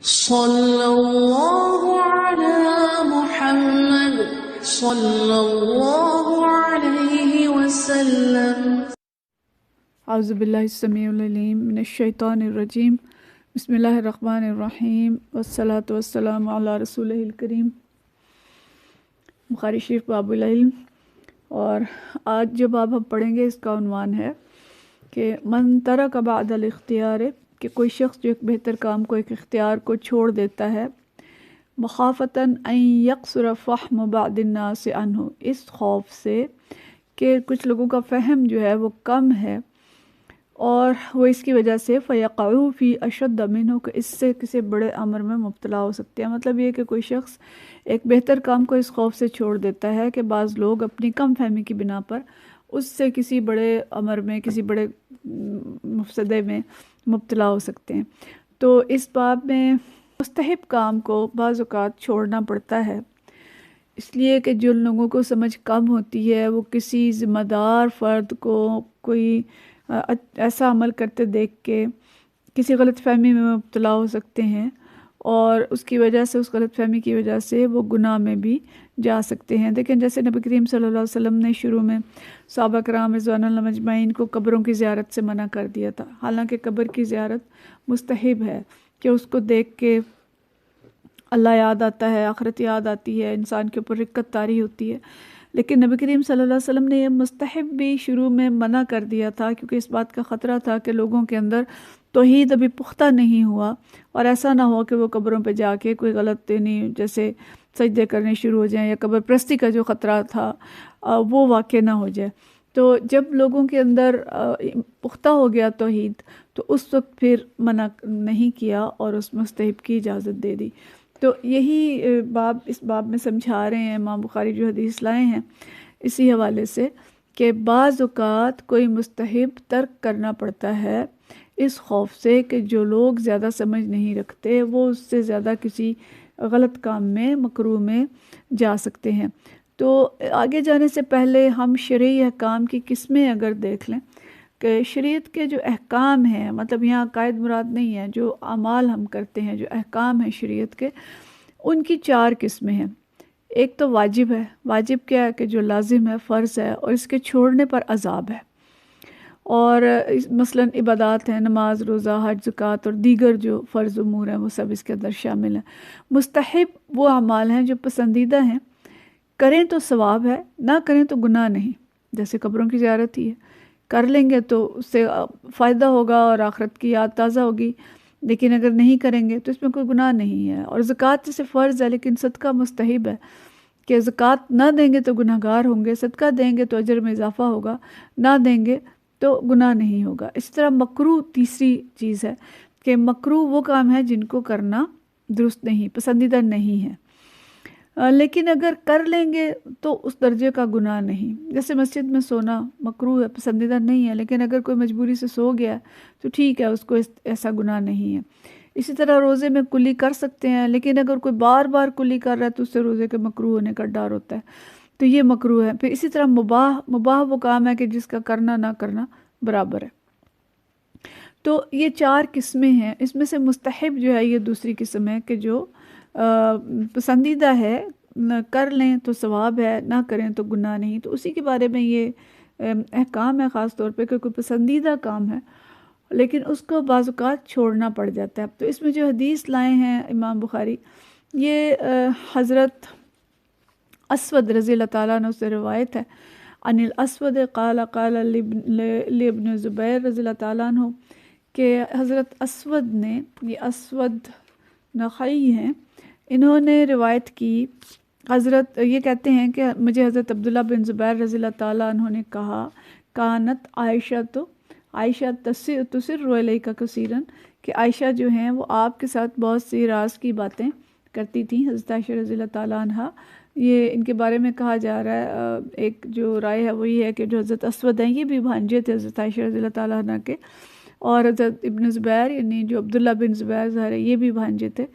صلی اللہ علی محمد صلی اللہ علیہ وسلم۔ اعوذ باللہ السمیع العلیم من الشیطان الرجیم، بسم اللہ الرحمن الرحیم، والصلاة والسلام علی رسولہ الکریم۔ بخاری شریف باب العلم، اور آج جو باب ہم پڑھیں گے اس کا عنوان ہے کہ من ترک بعد الاختیار، کہ کوئی شخص جو ایک بہتر کام کو، ایک اختیار کو چھوڑ دیتا ہے، مخافتاً ان یقصر فہم بعض الناس عنہ، اس خوف سے کہ کچھ لوگوں کا فہم جو ہے وہ کم ہے اور وہ اس کی وجہ سے فیقعوا فی اشد منہ، کہ اس سے کسی بڑے امر میں مبتلا ہو سکتے ہیں۔ مطلب یہ کہ کوئی شخص ایک بہتر کام کو اس خوف سے چھوڑ دیتا ہے کہ بعض لوگ اپنی کم فہمی کی بنا پر اس سے کسی بڑے امر میں، کسی بڑے مفسدے میں مبتلا ہو سکتے ہیں۔ تو اس باب میں مستحب کام کو بعض اوقات چھوڑنا پڑتا ہے، اس لیے کہ جو لوگوں کو سمجھ کم ہوتی ہے وہ کسی ذمہ دار فرد کو کوئی ایسا عمل کرتے دیکھ کے کسی غلط فہمی میں مبتلا ہو سکتے ہیں، اور اس کی وجہ سے، اس غلط فہمی کی وجہ سے وہ گناہ میں بھی جا سکتے ہیں۔ دیکھیں جیسے نبی کریم صلی اللہ علیہ وسلم نے شروع میں صحابہ کرام رضوان اللہ مجمعین کو قبروں کی زیارت سے منع کر دیا تھا، حالانکہ قبر کی زیارت مستحب ہے کہ اس کو دیکھ کے اللہ یاد آتا ہے، آخرت یاد آتی ہے، انسان کے اوپر رقت طاری ہوتی ہے۔ لیکن نبی کریم صلی اللہ علیہ وسلم نے یہ مستحب بھی شروع میں منع کر دیا تھا، کیونکہ اس بات کا خطرہ تھا کہ لوگوں کے اندر توحید ابھی پختہ نہیں ہوا، اور ایسا نہ ہو کہ وہ قبروں پہ جا کے کوئی غلط جیسے سجدے کرنے شروع ہو جائیں، یا قبر پرستی کا جو خطرہ تھا وہ واقع نہ ہو جائے۔ تو جب لوگوں کے اندر پختہ ہو گیا توحید، تو اس وقت پھر منع نہیں کیا اور اس مستحب کی اجازت دے دی۔ تو یہی باب اس باب میں سمجھا رہے ہیں امام بخاری جو حدیث لائے ہیں اسی حوالے سے، کہ بعض اوقات کوئی مستحب ترک کرنا پڑتا ہے اس خوف سے کہ جو لوگ زیادہ سمجھ نہیں رکھتے وہ اس سے زیادہ کسی غلط کام میں، مکروہ میں جا سکتے ہیں۔ تو آگے جانے سے پہلے ہم شرعی احکام کی قسمیں اگر دیکھ لیں کہ شریعت کے جو احکام ہیں، مطلب یہاں عقائد مراد نہیں ہے، جو اعمال ہم کرتے ہیں، جو احکام ہیں شریعت کے، ان کی 4 قسمیں ہیں۔ ایک تو واجب ہے۔ واجب کیا ہے؟ کہ جو لازم ہے، فرض ہے، اور اس کے چھوڑنے پر عذاب ہے۔ اور مثلاً عبادات ہیں، نماز، روزہ، حج، زکوٰۃ اور دیگر جو فرض امور ہیں وہ سب اس کے اندر شامل ہیں۔ مستحب وہ اعمال ہیں جو پسندیدہ ہیں، کریں تو ثواب ہے، نہ کریں تو گناہ نہیں۔ جیسے قبروں کی زیارت ہی ہے، کر لیں گے تو اس سے فائدہ ہوگا اور آخرت کی یاد تازہ ہوگی، لیکن اگر نہیں کریں گے تو اس میں کوئی گناہ نہیں ہے۔ اور زکوٰۃ جیسے فرض ہے لیکن صدقہ مستحب ہے، کہ زکوٰۃ نہ دیں گے تو گناہ گار ہوں گے، صدقہ دیں گے تو اجر میں اضافہ ہوگا، نہ دیں گے تو گناہ نہیں ہوگا۔ اس طرح مکروہ تیسری چیز ہے کہ مکروہ وہ کام ہے جن کو کرنا درست نہیں، پسندیدہ نہیں ہے، لیکن اگر کر لیں گے تو اس درجے کا گناہ نہیں۔ جیسے مسجد میں سونا مکروہ ہے، پسندیدہ نہیں ہے، لیکن اگر کوئی مجبوری سے سو گیا تو ٹھیک ہے، اس کو ایسا گناہ نہیں ہے۔ اسی طرح روزے میں کلی کر سکتے ہیں، لیکن اگر کوئی بار بار کلی کر رہا ہے تو اس سے روزے کے مکروہ ہونے کا ڈر ہوتا ہے، تو یہ مکروہ ہے۔ پھر اسی طرح مباح وہ کام ہے کہ جس کا کرنا نہ کرنا برابر ہے۔ تو یہ 4 قسمیں ہیں۔ اس میں سے مستحب جو ہے یہ دوسری قسم ہے، کہ جو پسندیدہ ہے، نہ کر لیں تو ثواب ہے، نہ کریں تو گناہ نہیں۔ تو اسی کے بارے میں یہ احکام ہے، خاص طور پہ کہ کوئی پسندیدہ کام ہے لیکن اس کو بعض اوقات چھوڑنا پڑ جاتا ہے۔ تو اس میں جو حدیث لائے ہیں امام بخاری، یہ حضرت اسود رضی اللہ تعالیٰ عنہ سے روایت ہے، عن الاسود قال قال لابن زبیر رضی اللہ تعالیٰ عنہ، کہ حضرت اسود نے، یہ اسود نخعی ہیں، انہوں نے روایت کی، حضرت یہ کہتے ہیں کہ مجھے حضرت عبداللہ بن زبیر رضی اللہ تعالیٰ عنہ نے کہا، کانت عائشہ تسر الیک کثیرا، کہ عائشہ جو ہیں وہ آپ کے ساتھ بہت سی راز کی باتیں کرتی تھیں۔ حضرت عائشہ رضی اللہ تعالیٰ عنہ، یہ ان کے بارے میں کہا جا رہا ہے، ایک جو رائے ہے وہ یہ ہے کہ جو حضرت اسود ہیں یہ بھی بھانجے تھے حضرت عائشہ رضی اللہ تعالیٰ عنہ کے، اور حضرت ابن زبیر یعنی جو عبداللہ بن زبیر ظاہر ہے یہ بھی بھانجے تھے۔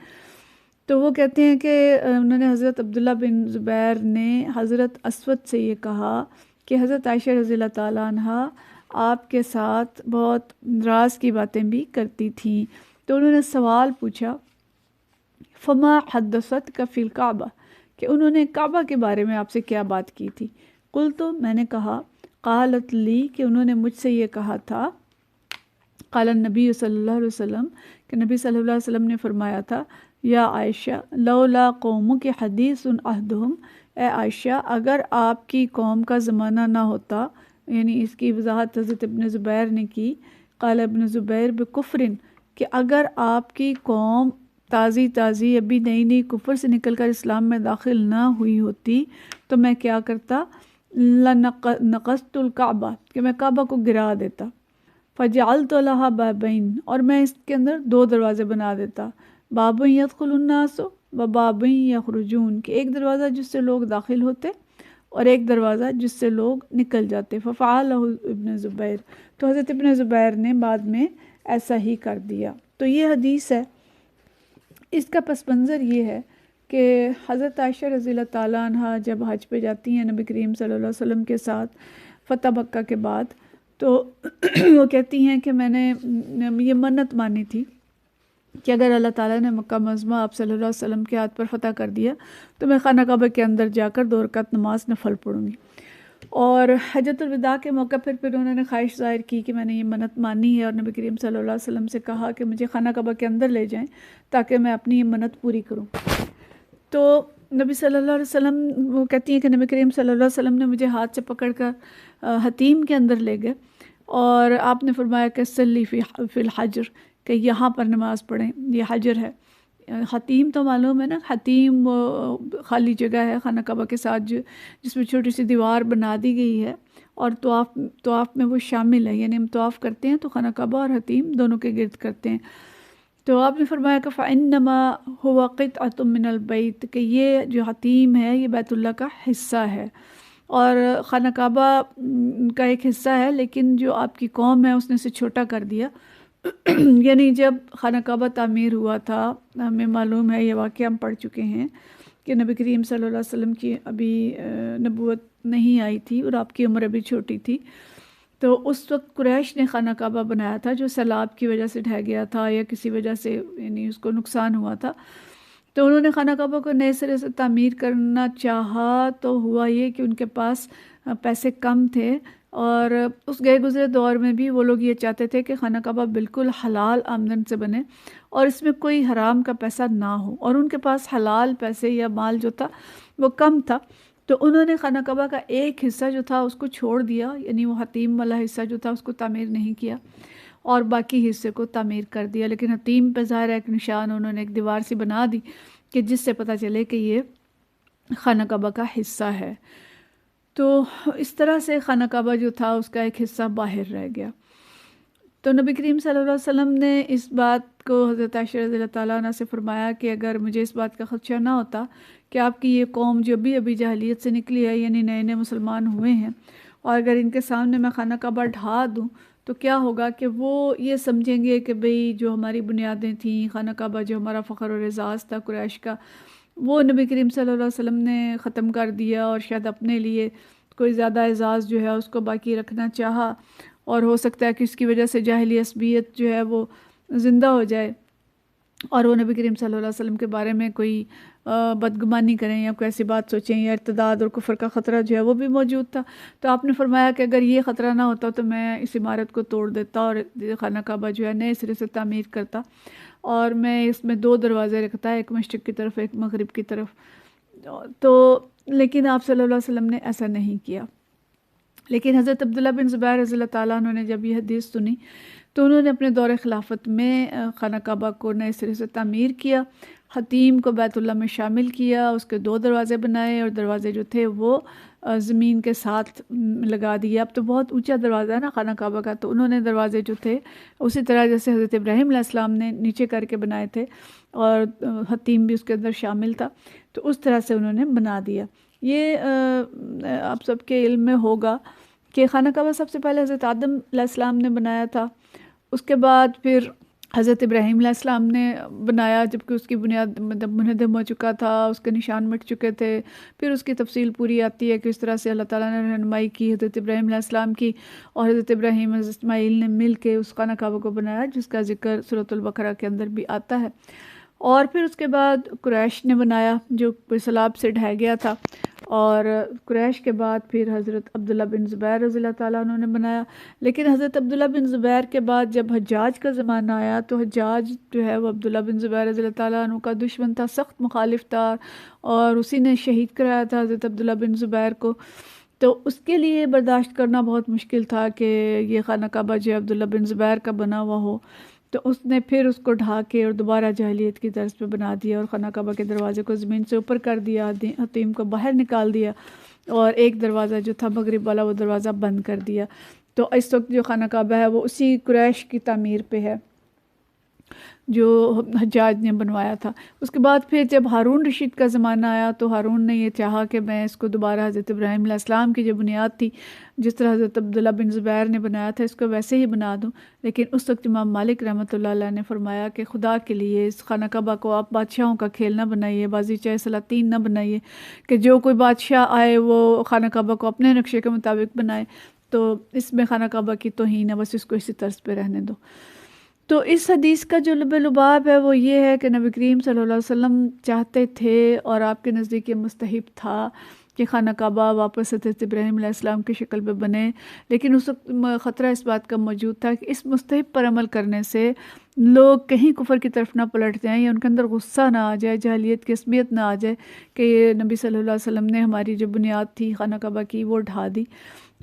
تو وہ کہتے ہیں کہ انہوں نے، حضرت عبداللہ بن زبیر نے حضرت اسود سے یہ کہا کہ حضرت عائشہ رضی اللہ تعالیٰ عنہ آپ کے ساتھ بہت راز کی باتیں بھی کرتی تھیں۔ تو انہوں نے سوال پوچھا فما حدثت کا فی الکعبہ، کہ انہوں نے کعبہ کے بارے میں آپ سے کیا بات کی تھی؟ قلت، میں نے کہا، قالت لی، کہ انہوں نے مجھ سے یہ کہا تھا، قال النبی صلی اللہ علیہ وسلم، کہ نبی صلی اللہ علیہ وسلم نے فرمایا تھا، یا عائشہ لولا قومک حدیث عہدہم، اے عائشہ اگر آپ کی قوم کا زمانہ نہ ہوتا، یعنی اس کی وضاحت حضرت ابن زبیر نے کی، قال ابن زبیر بکفرن، کہ اگر آپ کی قوم تازی ابھی نئی نئی کفر سے نکل کر اسلام میں داخل نہ ہوئی ہوتی تو میں کیا کرتا، لنقضت الکعبہ، کہ میں کعبہ کو گرا دیتا، فجعلت لها بابین، اور میں اس کے اندر 2 دروازے بنا دیتا، باب یدخل الناس و باب یخرجون، کہ ایک دروازہ جس سے لوگ داخل ہوتے اور ایک دروازہ جس سے لوگ نکل جاتے، ففعلہ ابن زبیر، تو حضرت ابن زبیر نے بعد میں ایسا ہی کر دیا۔ تو یہ حدیث ہے، اس کا پس منظر یہ ہے کہ حضرت عائشہ رضی اللہ تعالیٰ عنہ جب حج پہ جاتی ہیں نبی کریم صلی اللہ علیہ وسلم کے ساتھ فتح مکہ کے بعد، تو وہ کہتی ہیں کہ میں نے یہ منت مانی تھی کہ اگر اللہ تعالیٰ نے مکہ معظمہ آپ صلی اللہ علیہ وسلم کے ہاتھ پر فتح کر دیا تو میں خانہ کعبہ کے اندر جا کر 2 رکعت نماز نفل پڑھوں گی۔ اور حجۃ الوداع کے موقع پھر انہوں نے خواہش ظاہر کی کہ میں نے یہ منت مانی ہے، اور نبی کریم صلی اللہ علیہ وسلم سے کہا کہ مجھے خانہ کعبہ کے اندر لے جائیں تاکہ میں اپنی یہ منت پوری کروں۔ تو نبی صلی اللہ علیہ وسلم، وہ کہتی ہیں کہ نبی کریم صلی اللہ علیہ وسلم نے مجھے ہاتھ سے پکڑ کر حتیم کے اندر لے گئے، اور آپ نے فرمایا کہ صلی فی الحجر، کہ یہاں پر نماز پڑھیں، یہ حجر ہے۔ حتیم تو معلوم ہے نا، حتیم خالی جگہ ہے خانہ کعبہ کے ساتھ جس میں چھوٹی سی دیوار بنا دی گئی ہے، اور طواف میں وہ شامل ہے، یعنی ہم طواف کرتے ہیں تو خانہ کعبہ اور حتیم دونوں کے گرد کرتے ہیں۔ تو آپ نے فرمایا کہ فَإِنَّمَا هُوَ قِطْعَةٌ مِّنَ الْبَيْتِ، کہ یہ جو حتیم ہے یہ بیت اللہ کا حصہ ہے، اور خانہ کعبہ کا ایک حصہ ہے، لیکن جو آپ کی قوم ہے اس نے اسے چھوٹا کر دیا۔ یعنی جب خانہ کعبہ تعمیر ہوا تھا، ہمیں معلوم ہے، یہ واقعہ ہم پڑھ چکے ہیں کہ نبی کریم صلی اللہ علیہ وسلم کی ابھی نبوت نہیں آئی تھی اور آپ کی عمر ابھی چھوٹی تھی، تو اس وقت قریش نے خانہ کعبہ بنایا تھا جو سیلاب کی وجہ سے ڈھہ گیا تھا یا کسی وجہ سے یعنی اس کو نقصان ہوا تھا۔ تو انہوں نے خانہ کعبہ کو نئے سرے سے تعمیر کرنا چاہا، تو ہوا یہ کہ ان کے پاس پیسے کم تھے، اور اس گئے گزرے دور میں بھی وہ لوگ یہ چاہتے تھے کہ خانہ کعبہ بالکل حلال آمدن سے بنے اور اس میں کوئی حرام کا پیسہ نہ ہو، اور ان کے پاس حلال پیسے یا مال جو تھا وہ کم تھا، تو انہوں نے خانہ کعبہ کا ایک حصہ جو تھا اس کو چھوڑ دیا، یعنی وہ حتیم والا حصہ جو تھا اس کو تعمیر نہیں کیا اور باقی حصے کو تعمیر کر دیا۔ لیکن حتیم پہ ظاہر ہے ایک نشان انہوں نے ایک دیوار سی بنا دی کہ جس سے پتہ چلے کہ یہ خانہ کعبہ کا حصہ ہے۔ تو اس طرح سے خانہ کعبہ جو تھا اس کا ایک حصہ باہر رہ گیا۔ تو نبی کریم صلی اللہ علیہ وسلم نے اس بات کو حضرت عائشہ رضی اللہ تعالیٰ عنہ سے فرمایا کہ اگر مجھے اس بات کا خدشہ نہ ہوتا کہ آپ کی یہ قوم جو ابھی جاہلیت سے نکلی ہے، یعنی نئے نئے مسلمان ہوئے ہیں، اور اگر ان کے سامنے میں خانہ کعبہ ڈھا دوں تو کیا ہوگا کہ وہ یہ سمجھیں گے کہ بھئی جو ہماری بنیادیں تھیں، خانہ کعبہ جو ہمارا فخر و اعزاز تھا قریش کا، وہ نبی کریم صلی اللہ علیہ وسلم نے ختم کر دیا، اور شاید اپنے لیے کوئی زیادہ اعزاز جو ہے اس کو باقی رکھنا چاہا، اور ہو سکتا ہے کہ اس کی وجہ سے جاہلی عصبیت جو ہے وہ زندہ ہو جائے، اور وہ نبی کریم صلی اللہ علیہ وسلم کے بارے میں کوئی بدگمانی کریں یا کوئی ایسی بات سوچیں، یا ارتداد اور کفر کا خطرہ جو ہے وہ بھی موجود تھا۔ تو آپ نے فرمایا کہ اگر یہ خطرہ نہ ہوتا تو میں اس عمارت کو توڑ دیتا اور خانہ کعبہ جو ہے نئے سرے سے تعمیر کرتا، اور میں اس میں 2 دروازے رکھتا، ایک مشرق کی طرف ایک مغرب کی طرف۔ تو لیکن آپ صلی اللہ علیہ وسلم نے ایسا نہیں کیا۔ لیکن حضرت عبداللہ بن زبیر رضی اللہ تعالیٰ عنہ نے جب یہ حدیث سنی تو انہوں نے اپنے دور خلافت میں خانہ کعبہ کو نئے سرے سے تعمیر کیا، حتیم کو بیت اللہ میں شامل کیا، اس کے 2 دروازے بنائے، اور دروازے جو تھے وہ زمین کے ساتھ لگا دیے۔ اب تو بہت اونچا دروازہ ہے نا خانہ کعبہ کا، تو انہوں نے دروازے جو تھے اسی طرح جیسے حضرت ابراہیم علیہ السلام نے نیچے کر کے بنائے تھے، اور حتیم بھی اس کے اندر شامل تھا، تو اس طرح سے انہوں نے بنا دیا۔ یہ آپ سب کے علم میں ہوگا کہ خانہ کعبہ سب سے پہلے حضرت آدم علیہ السلام نے بنایا تھا، اس کے بعد پھر حضرت ابراہیم علیہ السلام نے بنایا، جبکہ اس کی بنیاد منہدم ہو چکا تھا، اس کے نشان مٹ چکے تھے۔ پھر اس کی تفصیل پوری آتی ہے کہ اس طرح سے اللہ تعالیٰ نے رہنمائی کی حضرت ابراہیم علیہ السلام کی، اور حضرت ابراہیم حضرت اسماعیل نے مل کے اس خانہ کعبہ کو بنایا، جس کا ذکر سورۃ البقرہ کے اندر بھی آتا ہے۔ اور پھر اس کے بعد قریش نے بنایا جو کوئی سیلاب سے ڈھہ گیا تھا، اور قریش کے بعد پھر حضرت عبداللہ بن زبیر رضی اللہ تعالیٰ عنہ نے بنایا۔ لیکن حضرت عبداللہ بن زبیر کے بعد جب حجاج کا زمانہ آیا تو حجاج جو ہے وہ عبداللہ بن زبیر رضی اللہ تعالیٰ عنہ کا دشمن تھا، سخت مخالف تھا، اور اسی نے شہید کرایا تھا حضرت عبداللہ بن زبیر کو۔ تو اس کے لیے برداشت کرنا بہت مشکل تھا کہ یہ خانہ کعبہ جو عبداللہ بن زبیر کا بنا ہوا ہو، تو اس نے پھر اس کو ڈھا کے اور دوبارہ جاہلیت کی طرز پہ بنا دیا، اور خانہ کعبہ کے دروازے کو زمین سے اوپر کر دیا، حتیم کو باہر نکال دیا، اور ایک دروازہ جو تھا مغرب والا وہ دروازہ بند کر دیا۔ تو اس وقت جو خانہ کعبہ ہے وہ اسی قریش کی تعمیر پہ ہے جو حجاج نے بنوایا تھا۔ اس کے بعد پھر جب ہارون رشید کا زمانہ آیا تو ہارون نے یہ چاہا کہ میں اس کو دوبارہ حضرت ابراہیم علیہ السلام کی جو بنیاد تھی، جس طرح حضرت عبداللہ بن زبیر نے بنایا تھا، اس کو ویسے ہی بنا دوں۔ لیکن اس وقت امام مالک رحمۃ اللہ علیہ نے فرمایا کہ خدا کے لیے اس خانہ کعبہ کو آپ بادشاہوں کا کھیل نہ بنائیے، بازی چاہے سلاطین نہ بنائیے کہ جو کوئی بادشاہ آئے وہ خانہ کعبہ کو اپنے نقشے کے مطابق بنائے، تو اس میں خانہ کعبہ کی توہین ہے، بس اس کو اسی طرز پہ رہنے دو۔ تو اس حدیث کا جو لب لباب ہے وہ یہ ہے کہ نبی کریم صلی اللہ علیہ وسلم چاہتے تھے اور آپ کے نزدیک یہ مستحب تھا کہ خانہ کعبہ واپس حضرت ابراہیم علیہ السلام کی شکل پہ بنے، لیکن اس وقت خطرہ اس بات کا موجود تھا کہ اس مستحب پر عمل کرنے سے لوگ کہیں کفر کی طرف نہ پلٹ جائیں یا ان کے اندر غصہ نہ آ جائے، جاہلیت کی عصبیت نہ آ جائے کہ یہ نبی صلی اللہ علیہ وسلم نے ہماری جو بنیاد تھی خانہ کعبہ کی وہ ڈھا دی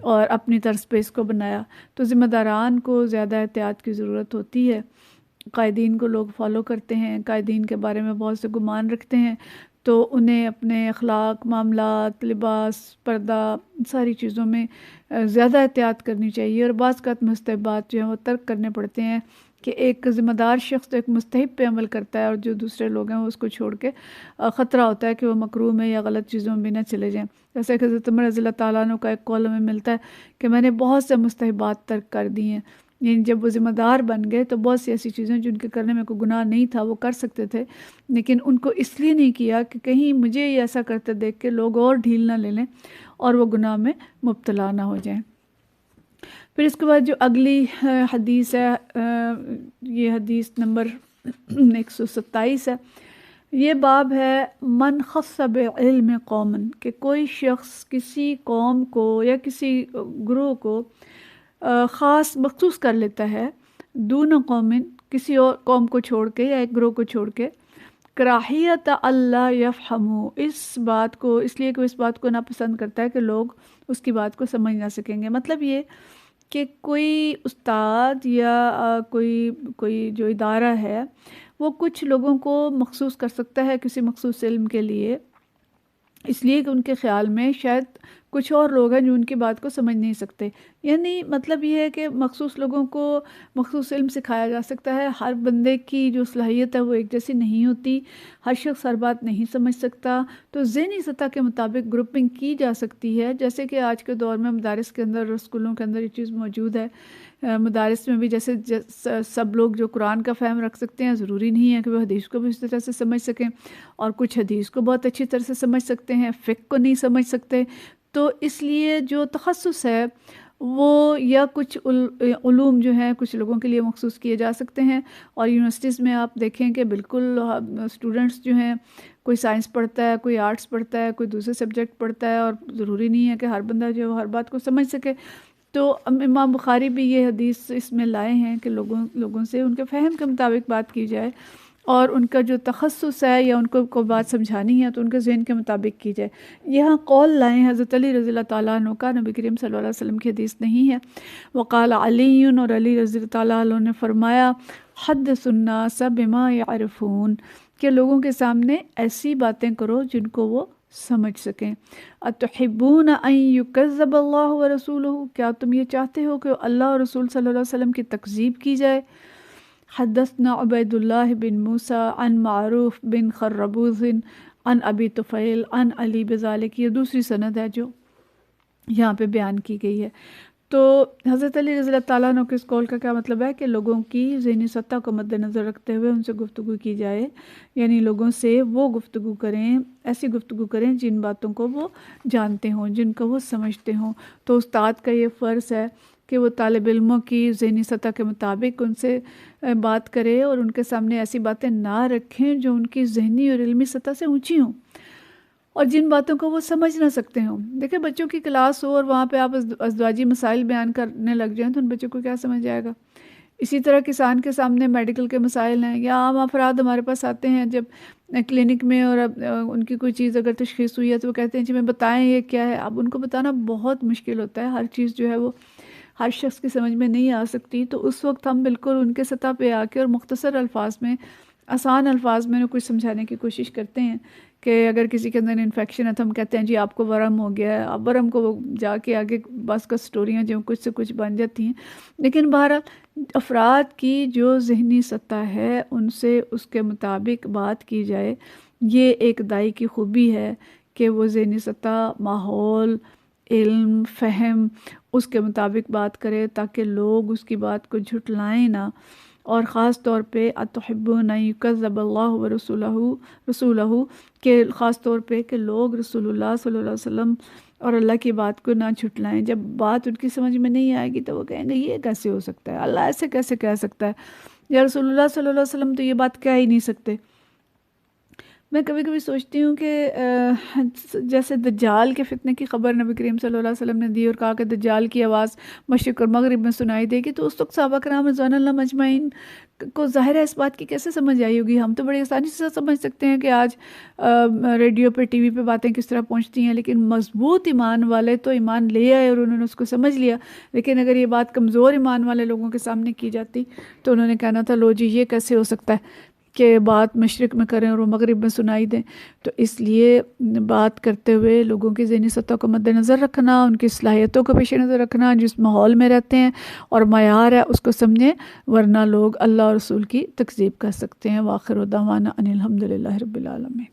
اور اپنی طرز پہ اس کو بنایا۔ تو ذمہ داران کو زیادہ احتیاط کی ضرورت ہوتی ہے۔ قائدین کو لوگ فالو کرتے ہیں، قائدین کے بارے میں بہت سے گمان رکھتے ہیں، تو انہیں اپنے اخلاق، معاملات، لباس، پردہ، ساری چیزوں میں زیادہ احتیاط کرنی چاہیے، اور بعض اوقات مستحبات جو ہیں وہ ترک کرنے پڑتے ہیں کہ ایک ذمہ دار شخص ایک مستحب پہ عمل کرتا ہے اور جو دوسرے لوگ ہیں وہ اس کو چھوڑ کے خطرہ ہوتا ہے کہ وہ مکروہ میں یا غلط چیزوں میں بھی نہ چلے جائیں۔ جیسے کہ حضرت عمر رضی اللہ تعالیٰ عنہ کا ایک قول ہمیں ملتا ہے کہ میں نے بہت سے مستحبات ترک کر دی ہیں، یعنی جب وہ ذمہ دار بن گئے تو بہت سی ایسی چیزیں جن کے کرنے میں کوئی گناہ نہیں تھا وہ کر سکتے تھے، لیکن ان کو اس لیے نہیں کیا کہ کہیں مجھے یہ ایسا کرتے دیکھ کے لوگ اور ڈھیل نہ لے لیں اور وہ گناہ میں مبتلا نہ ہو جائیں۔ پھر اس کے بعد جو اگلی حدیث ہے، یہ حدیث نمبر 127 ہے۔ یہ باب ہے من خص بعلم قوم، کہ کوئی شخص کسی قوم کو یا کسی گروہ کو خاص مخصوص کر لیتا ہے، دون قوم، کسی اور قوم کو چھوڑ کے یا ایک گروہ کو چھوڑ کے، کراہیت اللہ یفہمو، اس بات کو اس لیے کہ وہ اس بات کو ناپسند کرتا ہے کہ لوگ اس کی بات کو سمجھ نہ سکیں گے۔ مطلب یہ کہ کوئی استاد یا کوئی جو ادارہ ہے وہ کچھ لوگوں کو مخصوص کر سکتا ہے کسی مخصوص علم کے لیے، اس لیے کہ ان کے خیال میں شاید کچھ اور لوگ ہیں جو ان کی بات کو سمجھ نہیں سکتے۔ یعنی مطلب یہ ہے کہ مخصوص لوگوں کو مخصوص علم سکھایا جا سکتا ہے۔ ہر بندے کی جو صلاحیت ہے وہ ایک جیسی نہیں ہوتی، ہر شخص ہر بات نہیں سمجھ سکتا، تو ذہنی سطح کے مطابق گروپنگ کی جا سکتی ہے، جیسے کہ آج کے دور میں مدارس کے اندر اور اسکولوں کے اندر یہ چیز موجود ہے۔ مدارس میں بھی جیسے سب لوگ جو قرآن کا فہم رکھ سکتے ہیں، ضروری نہیں ہے کہ وہ حدیث کو بھی اس طرح سے سمجھ سکیں، اور کچھ حدیث کو بہت اچھی طرح سے سمجھ سکتے ہیں، فقہ کو نہیں سمجھ سکتے۔ تو اس لیے جو تخصص ہے وہ یا کچھ علوم جو ہیں کچھ لوگوں کے لیے مخصوص کیے جا سکتے ہیں، اور یونیورسٹیز میں آپ دیکھیں کہ بالکل اسٹوڈنٹس جو ہیں کوئی سائنس پڑھتا ہے، کوئی آرٹس پڑھتا ہے، کوئی دوسرے سبجیکٹ پڑھتا ہے، اور ضروری نہیں ہے کہ ہر بندہ جو ہر بات کو سمجھ سکے۔ تو امام بخاری بھی یہ حدیث اس میں لائے ہیں کہ لوگوں سے ان کے فہم کے مطابق بات کی جائے، اور ان کا جو تخصص ہے یا ان کو کوئی بات سمجھانی ہے تو ان کے ذہن کے مطابق کی جائے۔ یہاں قول لائے ہیں حضرت علی رضی اللہ تعالیٰ عنہ کا، نبی کریم صلی اللہ علیہ وسلم کی حدیث نہیں ہے۔ وقال علی، اور علی رضی اللہ تعالیٰ عنہ نے فرمایا، حدث الناس بما یعرفون، کہ لوگوں کے سامنے ایسی باتیں کرو جن کو وہ سمجھ سکیں۔ اتحبون ان یکذب اللہ ورسولہ، کیا تم یہ چاہتے ہو کہ اللہ اور رسول صلی اللہ علیہ وسلم کی تکذیب کی جائے؟ حدثنا عبید اللہ بن موسیٰ عن معروف بن خربوز عن ابی طفیل عن علی بذالک، یہ دوسری سند ہے جو یہاں پہ بیان کی گئی ہے۔ تو حضرت علی رضی اللہ تعالیٰ عنہ کے اس قول کا کیا مطلب ہے کہ لوگوں کی ذہنی سطح کو مد نظر رکھتے ہوئے ان سے گفتگو کی جائے، یعنی لوگوں سے وہ گفتگو کریں، ایسی گفتگو کریں جن باتوں کو وہ جانتے ہوں، جن کو وہ سمجھتے ہوں۔ تو استاد کا یہ فرض ہے کہ وہ طالب علموں کی ذہنی سطح کے مطابق ان سے بات کرے اور ان کے سامنے ایسی باتیں نہ رکھیں جو ان کی ذہنی اور علمی سطح سے اونچی ہوں اور جن باتوں کو وہ سمجھ نہ سکتے ہوں۔ دیکھیں بچوں کی کلاس ہو اور وہاں پہ آپ ازدواجی مسائل بیان کرنے لگ جائیں تو ان بچوں کو کیا سمجھ آئے گا؟ اسی طرح کسان کے سامنے میڈیکل کے مسائل ہیں، یا عام افراد ہمارے پاس آتے ہیں جب کلینک میں اور اب ان کی کوئی چیز اگر تشخیص ہوئی ہے تو وہ کہتے ہیں جی میں بتائیں یہ کیا ہے۔ اب ان کو بتانا بہت مشکل ہوتا ہے، ہر چیز جو ہے وہ ہر شخص کی سمجھ میں نہیں آ سکتی، تو اس وقت ہم بالکل ان کے سطح پہ آ کے اور مختصر الفاظ میں، آسان الفاظ میں کچھ سمجھانے کی کوشش کرتے ہیں کہ اگر کسی کے اندر انفیکشن ہے تو ہم کہتے ہیں جی آپ کو ورم ہو گیا ہے، اب ورم کو جا کے آگے بس کا سٹوریاں جو کچھ سے کچھ بن جاتی ہیں۔ لیکن بہرحال افراد کی جو ذہنی سطح ہے ان سے اس کے مطابق بات کی جائے، یہ ایک دائی کی خوبی ہے کہ وہ ذہنی سطح، ماحول، علم، فہم اس کے مطابق بات کرے تاکہ لوگ اس کی بات کو جھٹلائیں نہ، اور خاص طور پہ اتحبون ان یکذب اللہ رسولہ کہ خاص طور پہ کہ لوگ رسول اللہ صلی اللہ علیہ وسلم اور اللہ کی بات کو نہ جھٹلائیں۔ جب بات ان کی سمجھ میں نہیں آئے گی تو وہ کہیں گے یہ کیسے ہو سکتا ہے، اللہ ایسے کیسے کہہ سکتا ہے، یا رسول اللہ صلی اللہ علیہ وسلم تو یہ بات کہہ ہی نہیں سکتے۔ میں کبھی کبھی سوچتی ہوں کہ جیسے دجال کے فتنے کی خبر نبی کریم صلی اللہ علیہ وسلم نے دی اور کہا کہ دجال کی آواز مشرق اور مغرب میں سنائی دے گی، تو اس وقت صحابہ کرام رضوان اللہ مجمعین کو ظاہر ہے اس بات کی کیسے سمجھ آئی ہوگی؟ ہم تو بڑی آسانی سے سمجھ سکتے ہیں کہ آج ریڈیو پہ ٹی وی پہ باتیں کس طرح پہنچتی ہیں، لیکن مضبوط ایمان والے تو ایمان لے آئے اور انہوں نے اس کو سمجھ لیا، لیکن اگر یہ بات کمزور ایمان والے لوگوں کے سامنے کی جاتی تو انہوں نے کہنا تھا لو جی یہ کیسے ہو سکتا ہے کہ بات مشرق میں کریں اور وہ مغرب میں سنائی دیں۔ تو اس لیے بات کرتے ہوئے لوگوں کی ذہنی سطح کو مد نظر رکھنا، ان کی صلاحیتوں کو پیش نظر رکھنا، جس ماحول میں رہتے ہیں اور معیار ہے اس کو سمجھیں، ورنہ لوگ اللہ اور رسول کی تکذیب کر سکتے ہیں۔ وآخر دعوانا ان الحمد للہ رب العالمین۔